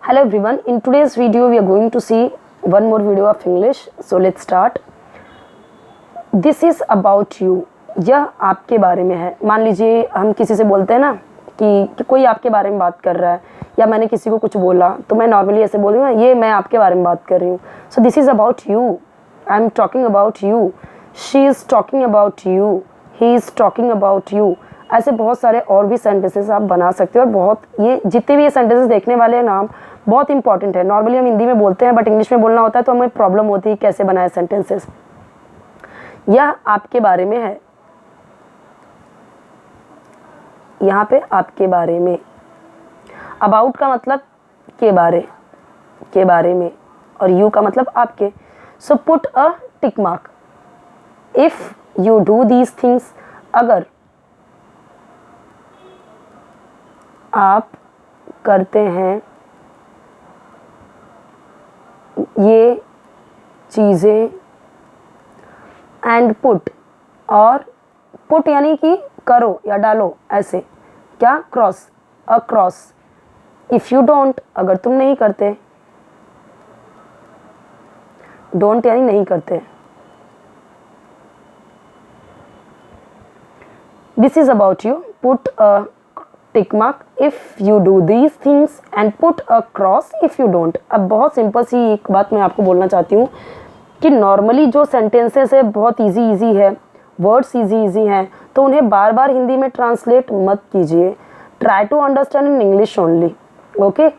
Hello everyone, in today's video we are going to see one more video of English. So let's start. This is about you. यह आपके बारे में है. मान लीजिए हम किसी से बोलते हैं ना कि कोई आपके बारे में बात कर रहा है या मैंने किसी को कुछ बोला तो मैं नॉर्मली ऐसे बोल रही हूँ ये मैं आपके बारे में बात कर रही हूँ. So this is about you. I am talking about you. She is talking about you. He is talking about you. ऐसे बहुत सारे और भी सेंटेंसेस आप बना सकते हो और बहुत ये जितने भी ये सेंटेंसेस देखने वाले हैं नाम बहुत इंपॉर्टेंट है. नॉर्मली हम हिंदी में बोलते हैं बट इंग्लिश में बोलना होता है तो हमें प्रॉब्लम होती है कैसे बनाए सेंटेंसेस. यह आपके बारे में है. यहाँ पे आपके बारे में. अबाउट का मतलब के बारे में और यू का मतलब आपके. So put a tick mark. If you do these things, अगर आप करते हैं ये चीज़ें, एंड पुट, और पुट यानी कि करो या डालो ऐसे, क्या cross, a cross. If you don't, अगर तुम नहीं करते, डोंट यानी नहीं करते. This is about you. Put a tick mark if you do these things and put a cross if you don't. अब बहुत सिंपल सी एक बात मैं आपको बोलना चाहती हूँ कि नॉर्मली जो सेंटेंसेस है बहुत इजी है, वर्ड्स इजी हैं, तो उन्हें बार बार हिंदी में ट्रांसलेट मत कीजिए. Try to understand in English only. Okay.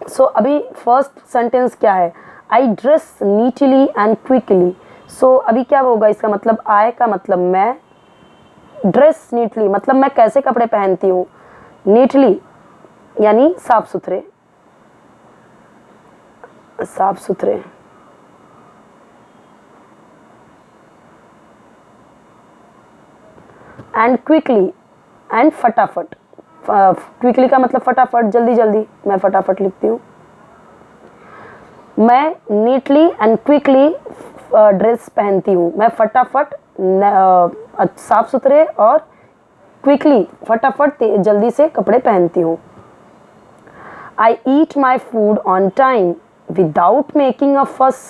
So अभी फर्स्ट सेंटेंस क्या है? I dress neatly and quickly. So अभी क्या होगा इसका मतलब? आई का मतलब मैं, ड्रेस नीटली मतलब मैं कैसे कपड़े पहनती हूँ, नीटली यानी साफ सुथरे, साफ सुथरे. एंड क्विकली, एंड फटाफट. क्विकली का मतलब फटाफट, जल्दी जल्दी, मैं फटाफट लिखती हूँ. मैं नीटली एंड क्विकली ड्रेस पहनती हूँ. मैं फटाफट साफ सुथरे और क्विकली फटाफट जल्दी से कपड़े पहनती हूँ. I eat my food on time without making a fuss.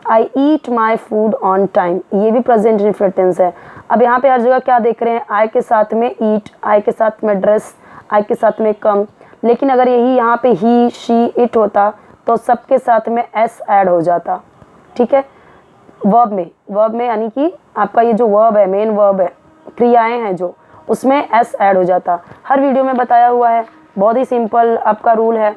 I eat my food on time, ये भी प्रेजेंट इंडेफिनिट टेंस है. अब यहाँ पे हर जगह क्या देख रहे हैं? आई के साथ में ईट, आई के साथ में ड्रेस, आई के साथ में कम. लेकिन अगर यही यहाँ पे ही, शी, इट होता तो सबके साथ में एस ऐड हो जाता. ठीक है. वर्ब में यानी कि आपका ये जो वर्ब है, मेन वर्ब है, क्रियाएं हैं जो, उसमें एस ऐड हो जाता. हर वीडियो में बताया हुआ है. बहुत ही सिंपल आपका रूल है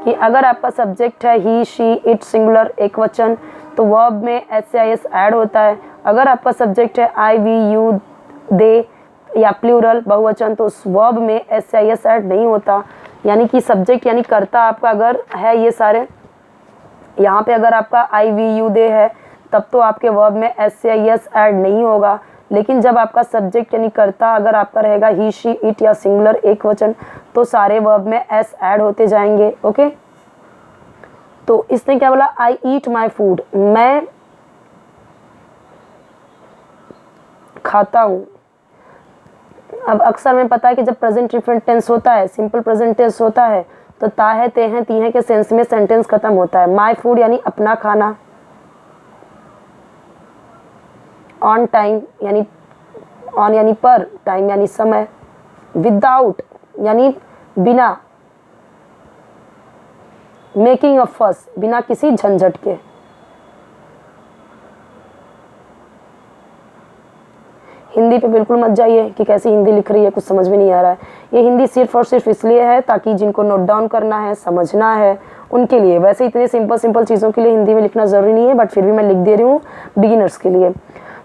कि अगर आपका सब्जेक्ट है ही, शी, इट, सिंगुलर, एक वचन, तो वर्ब में एस या एस ऐड होता है. अगर आपका सब्जेक्ट है आई, वी, यू, दे या प्लूरल, बहुवचन, तो उस वर्ब में एस या एस ऐड नहीं होता. यानी कि सब्जेक्ट यानी कर्ता आपका अगर है ये सारे, यहाँ पे अगर आपका आई, वी, यू, दे है तब तो आपके वर्ब में एस या एस ऐड नहीं होगा. लेकिन जब आपका सब्जेक्ट यानी कर्ता अगर आपका रहेगा ही, शी, इट या सिंगुलर, एक वचन, तो सारे वर्ब में एस ऐड होते जाएंगे. ओके. तो इसने क्या बोला? आई ईट माई फूड, मैं खाता हूँ. अब अक्सर में पता है कि जब प्रेजेंट इंडेफिनिट टेंस होता है, सिंपल प्रेजेंट टेंस होता है, तो ता है, ते हैं, ती हैं के सेंस में सेंटेंस खत्म होता है. माई फूड यानी अपना खाना. ऑन टाइम यानी ऑन यानी पर, टाइम यानी समय. विदाउट यानी बिना. मेकिंग अ फस, बिना किसी झंझट के. हिंदी पे बिल्कुल मत जाइए कि कैसी हिंदी लिख रही है, कुछ समझ में नहीं आ रहा है. ये हिंदी सिर्फ और सिर्फ इसलिए है ताकि जिनको नोट डाउन करना है, समझना है, उनके लिए. वैसे इतने सिंपल चीज़ों के लिए हिंदी में लिखना ज़रूरी नहीं है, बट फिर भी मैं लिख दे रही हूँ बिगिनर्स के लिए.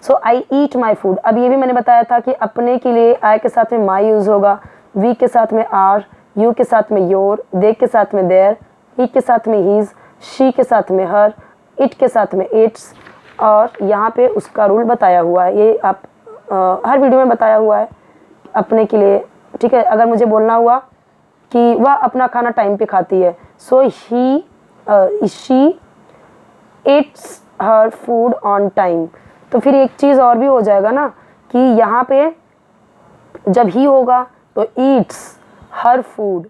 सो आई ईट माई फूड. अब ये भी मैंने बताया था कि अपने के लिए आई के साथ में माई यूज़ होगा, वी के साथ में आर, यू के साथ में योर, दे के साथ में देयर, ही के साथ में हीज़, शी के साथ में हर, इट के साथ में इट्स. और यहाँ पे उसका रूल बताया हुआ है. ये आप हर वीडियो में बताया हुआ है अपने के लिए. ठीक है. अगर मुझे बोलना हुआ कि वह अपना खाना टाइम पे खाती है, so he, she eats her food on time. तो फिर एक चीज़ और भी हो जाएगा ना कि यहाँ पे जब ही होगा तो Yeats her food,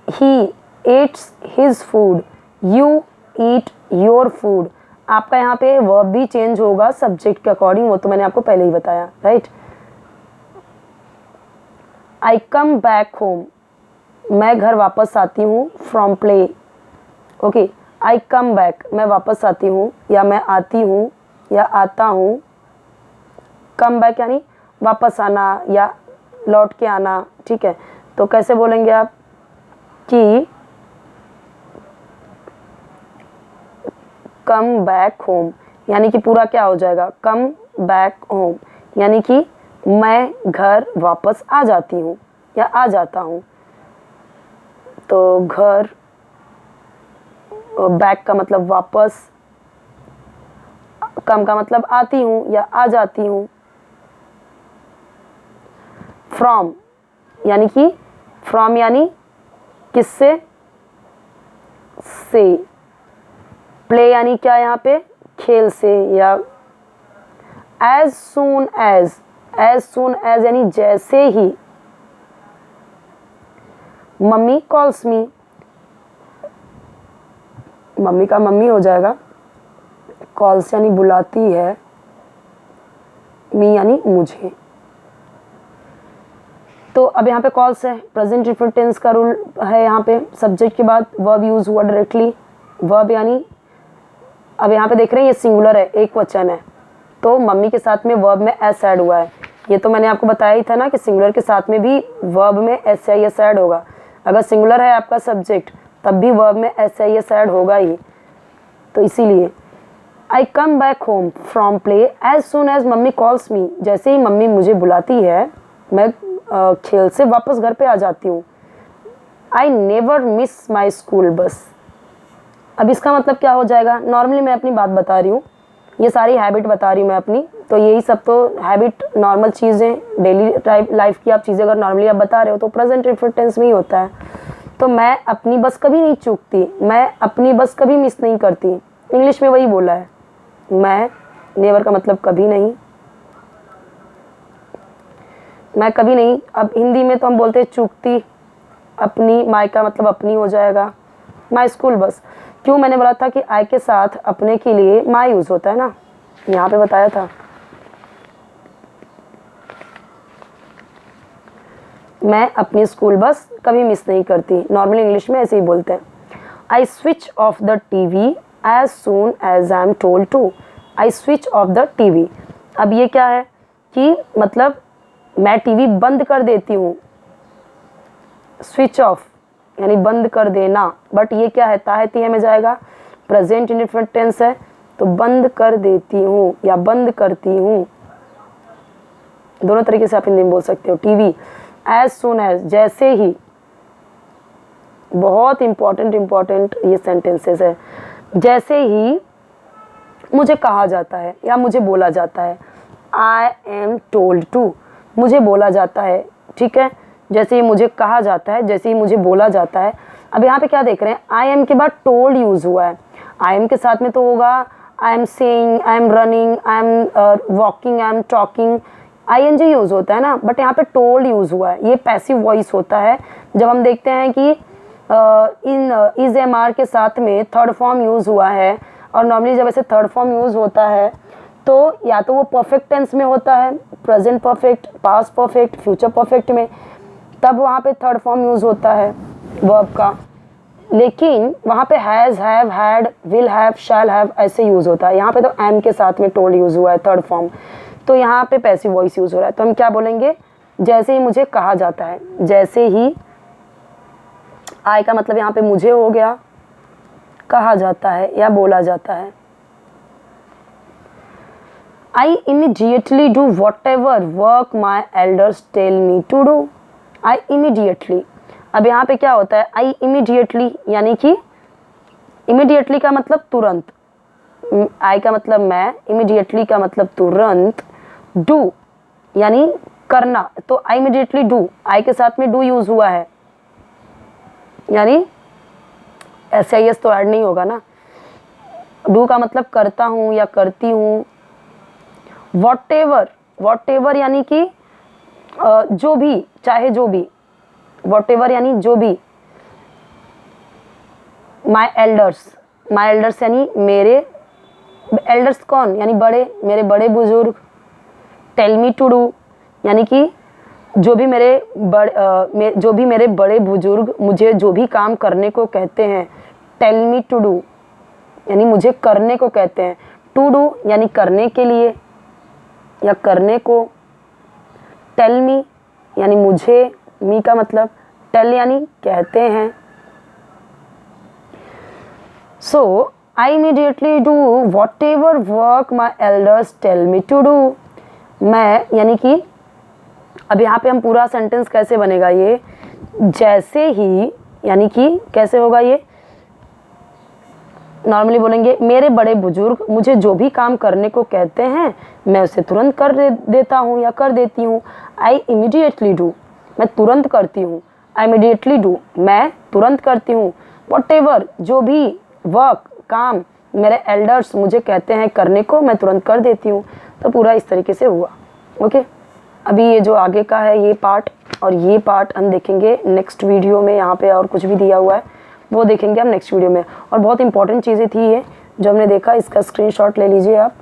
he eats his food, you eat your food। आपका यहाँ पे वर्ब भी चेंज होगा सब्जेक्ट के अकॉर्डिंग, वो तो मैंने आपको पहले ही बताया, राइट। आई कम बैक होम, मैं घर वापस आती हूँ, from play. Okay, I come back, मैं वापस आती हूँ या मैं आती हूँ या आता हूँ। कम बैक यानी वापस आना या लौट के आना, ठीक है। तो कैसे बोलेंगे आप कि कम बैक होम, यानी कि पूरा क्या हो जाएगा, कम बैक होम, यानी कि मैं घर वापस आ जाती हूँ या आ जाता हूँ। तो घर, बैक का मतलब वापस, कम का मतलब आती हूँ या आ जाती हूँ। फ्रॉम यानी कि, फ्रॉम यानी किससे, से। प्ले यानी क्या यहाँ पे, खेल से या as soon as, as soon as यानी जैसे ही। मम्मी कॉल्स मी, मम्मी का मम्मी हो जाएगा, कॉल्स यानी बुलाती है, मी यानी मुझे। तो अब यहाँ पे कॉल्स है, प्रेजेंट इंडेफिनिट टेंस का रूल है। यहाँ पे सब्जेक्ट के बाद वर्ब यूज हुआ डायरेक्टली, वर्ब यानी, अब यहाँ पे देख रहे हैं ये सिंगुलर है, एक वचन है, तो मम्मी के साथ में वर्ब में एस ऐड हुआ है। ये तो मैंने आपको बताया ही था ना कि सिंगुलर के साथ में भी वर्ब में एस आई एस ऐड होगा। अगर सिंगुलर है आपका सब्जेक्ट तब भी वर्ब में एस आई एस ऐड होगा ही। तो इसीलिए I come back home from play as soon as mummy calls me, जैसे ही मम्मी मुझे बुलाती है मैं खेल से वापस घर पे आ जाती हूँ। I never miss my school bus, अब इसका मतलब क्या हो जाएगा, नॉर्मली मैं अपनी बात बता रही हूँ, ये सारी हैबिट बता रही हूँ मैं अपनी, तो यही सब तो हैबिट नॉर्मल चीज़ें डेली लाइफ की आप चीज़ें अगर नॉर्मली आप बता रहे हो तो प्रेजेंट इंडेफिनिट टेंस में ही होता है। तो मैं अपनी बस कभी नहीं चूकती, मैं अपनी बस कभी मिस नहीं करती, इंग्लिश में वही बोला है। मैं, नेवर का मतलब कभी नहीं, मैं कभी नहीं। अब हिंदी में तो हम बोलते हैं चूकती, अपनी, माई का मतलब अपनी हो जाएगा, माई स्कूल बस। क्यों, मैंने बोला था कि आई के साथ अपने के लिए माई यूज होता है ना, यहाँ पे बताया था। मैं अपनी स्कूल बस कभी मिस नहीं करती, नॉर्मली इंग्लिश में ऐसे ही बोलते हैं। I switch off the TV as soon as I am told to, I switch off the TV. अब ये क्या है कि मतलब मैं टीवी बंद कर देती हूँ, स्विच ऑफ यानी बंद कर देना, बट ये क्या है, ताहती में जाएगा, प्रेजेंट इंडेफिनिट टेंस है, तो बंद कर देती हूँ या बंद करती हूँ, दोनों तरीके से आप हिंदी में बोल सकते हो। टीवी, एज सुन एज, जैसे ही, बहुत इंपॉर्टेंट ये सेंटेंसेस है। जैसे ही मुझे कहा जाता है या मुझे बोला जाता है, आई एम टोल्ड टू, मुझे बोला जाता है, ठीक है। जैसे ही मुझे कहा जाता है, जैसे ही मुझे बोला जाता है। अब यहाँ पे क्या देख रहे हैं, आई एम के बाद टोल्ड यूज हुआ है, आई एम के साथ में तो होगा I am saying, I am running, I am walking, I am talking, I N G use होता है ना, बट यहाँ पे टोल्ड यूज हुआ है, ये पैसिव वॉइस होता है। जब हम देखते हैं कि इन इज एम आर के साथ में थर्ड फॉर्म यूज हुआ है, और नॉर्मली जब ऐसे थर्ड फॉर्म यूज होता है तो या तो वो परफेक्ट टेंस में होता है, present perfect, past perfect, future perfect में, तब वहाँ पे थर्ड फॉर्म यूज होता है वर्ब का। लेकिन वहाँ पे has, have, had, will have, shall have ऐसे यूज होता है। यहाँ पे तो एम के साथ में टोल्ड यूज हुआ है थर्ड फॉर्म, तो यहाँ पे पैसिव वॉइस यूज हो रहा है। तो हम क्या बोलेंगे, जैसे ही मुझे कहा जाता है, जैसे ही, आई का मतलब यहाँ पे मुझे हो गया, कहा जाता है या बोला जाता है। I immediately do whatever work my elders tell me to do, I immediately. अब यहाँ पे क्या होता है, आई इमीडिएटली यानी कि इमीडिएटली का मतलब तुरंत, आई का मतलब मैं, इमीडिएटली का मतलब तुरंत, डू यानी करना, तो आई इमीडिएटली डू, आई के साथ में डू यूज हुआ है, यानी एस आई एस तो ऐड नहीं होगा ना। डू का मतलब करता हूँ या करती हूँ। वॉट एवर, वॉट एवर यानी कि जो भी, चाहे जो भी, वॉट एवर यानी जो भी। माई एल्डर्स यानी मेरे, एल्डर्स कौन, यानी बड़े, मेरे बड़े बुजुर्ग। टेल मी टू डू यानी कि जो भी मेरे बड़े बुजुर्ग मुझे जो भी काम करने को कहते हैं। टेल मी टू डू यानी मुझे करने को कहते हैं। टू डू यानी करने के लिए या करने को। टेल मी यानी मुझे, मी का मतलब टेल यानी कहते हैं। So I immediately do whatever work my elders tell me to do. मैं यानी कि अब यहाँ पे हम पूरा सेंटेंस कैसे बनेगा, ये जैसे ही यानी कि कैसे होगा, ये नॉर्मली बोलेंगे मेरे बड़े बुजुर्ग मुझे जो भी काम करने को कहते हैं मैं उसे तुरंत कर देता हूँ या कर देती हूँ। आई इमीडिएटली डू मैं तुरंत करती हूँ। आई इमीडिएटली डू मैं तुरंत करती हूँ। वॉट एवर जो भी वर्क काम मेरे एल्डर्स मुझे कहते हैं करने को मैं तुरंत कर देती हूँ। तो पूरा इस तरीके से हुआ। ओके, अभी ये जो आगे का है ये पार्ट और ये पार्ट हम देखेंगे नेक्स्ट वीडियो में। यहाँ पे और कुछ भी दिया हुआ है वो देखेंगे हम नेक्स्ट वीडियो में। और बहुत इंपॉर्टेंट चीज़ें थी ये जो हमने देखा, इसका स्क्रीनशॉट ले लीजिए आप।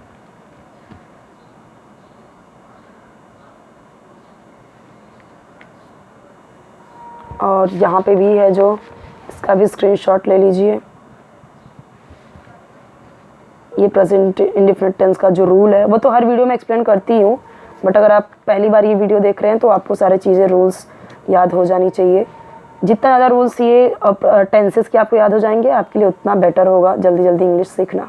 और यहाँ पे भी है जो, इसका भी स्क्रीनशॉट ले लीजिए। ये प्रेजेंट इंडेफिनिट टेंस का जो रूल है वो तो हर वीडियो में एक्सप्लेन करती हूँ, बट अगर आप पहली बार ये वीडियो देख रहे हैं तो आपको सारी चीज़ें रूल्स याद हो जानी चाहिए। जितना ज़्यादा रूल्स ये टेंसेस के आपको याद हो जाएंगे आपके लिए उतना बेटर होगा जल्दी जल्दी इंग्लिश सीखना।